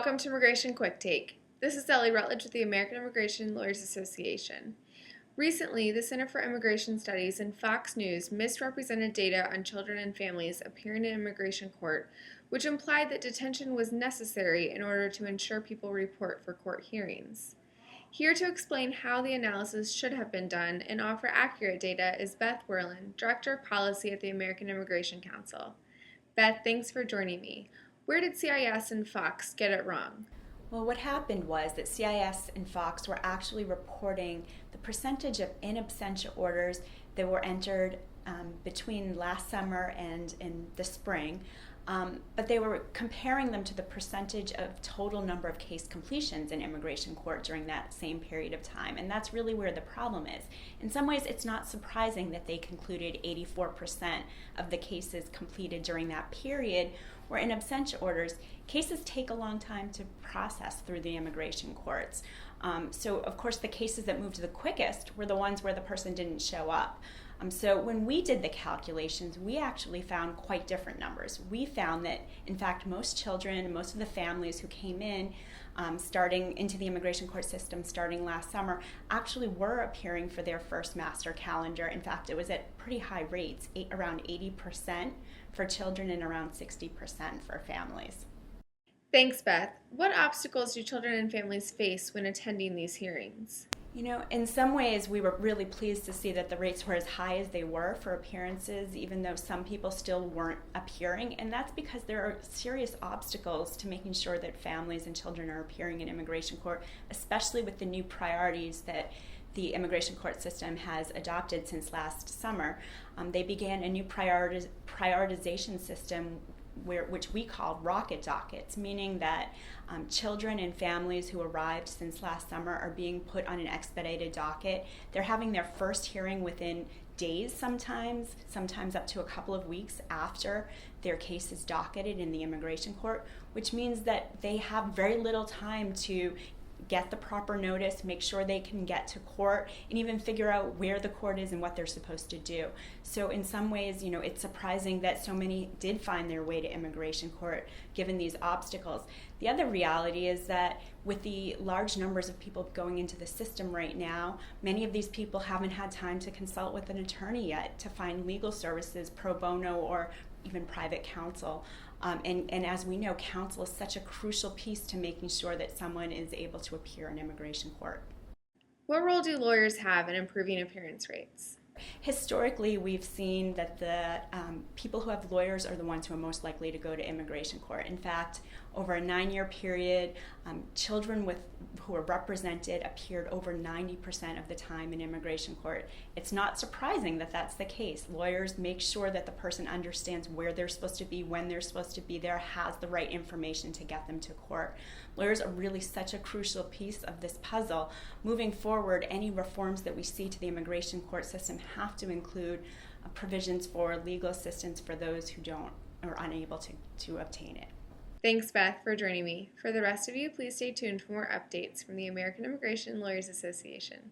Welcome to Immigration Quicktake. This is Ellie Rutledge with the American Immigration Lawyers Association. Recently, the Center for Immigration Studies and Fox News misrepresented data on children and families appearing in immigration court, which implied that detention was necessary in order to ensure people report for court hearings. Here to explain how the analysis should have been done and offer accurate data is Beth Werlin, Director of Policy at the American Immigration Council. Beth, thanks for joining me. Where did CIS and Fox get it wrong? Well, what happened was that CIS and Fox were actually reporting the percentage of in absentia orders that were entered between last summer and in the spring, but they were comparing them to the percentage of total number of case completions in immigration court during that same period of time, and that's really where the problem is. In some ways, it's not surprising that they concluded 84% of the cases completed during that period were in absentia orders. Cases take a long time to process through the immigration courts. So, of course, the cases that moved the quickest were the ones where the person didn't show up. So when we did the calculations, we actually found quite different numbers. We found that, in fact, most children, most of the families who came in starting into the immigration court system starting last summer actually were appearing for their first master calendar. In fact, it was at pretty high rates, around 80% for children and around 60% for families. Thanks, Beth. What obstacles do children and families face when attending these hearings? You know, in some ways, we were really pleased to see that the rates were as high as they were for appearances, even though some people still weren't appearing. And that's because there are serious obstacles to making sure that families and children are appearing in immigration court, especially with the new priorities that the immigration court system has adopted since last summer. They began a new prioritization system which we called rocket dockets, meaning that children and families who arrived since last summer are being put on an expedited docket. They're having their first hearing within days sometimes up to a couple of weeks after their case is docketed in the immigration court, which means that they have very little time to get the proper notice, make sure they can get to court, and even figure out where the court is and what they're supposed to do. So in some ways, you know, it's surprising that so many did find their way to immigration court given these obstacles. The other reality is that with the large numbers of people going into the system right now, many of these people haven't had time to consult with an attorney yet to find legal services, pro bono, or even private counsel. And as we know, counsel is such a crucial piece to making sure that someone is able to appear in immigration court. What role do lawyers have in improving appearance rates? Historically, we've seen that the people who have lawyers are the ones who are most likely to go to immigration court. In fact, over a 9-year period, children who are represented appeared over 90% of the time in immigration court. It's not surprising that that's the case. Lawyers make sure that the person understands where they're supposed to be, when they're supposed to be there, has the right information to get them to court. Lawyers are really such a crucial piece of this puzzle. Moving forward, any reforms that we see to the immigration court system have to include provisions for legal assistance for those who don't or are unable to obtain it. Thanks, Beth, for joining me. For the rest of you, please stay tuned for more updates from the American Immigration Lawyers Association.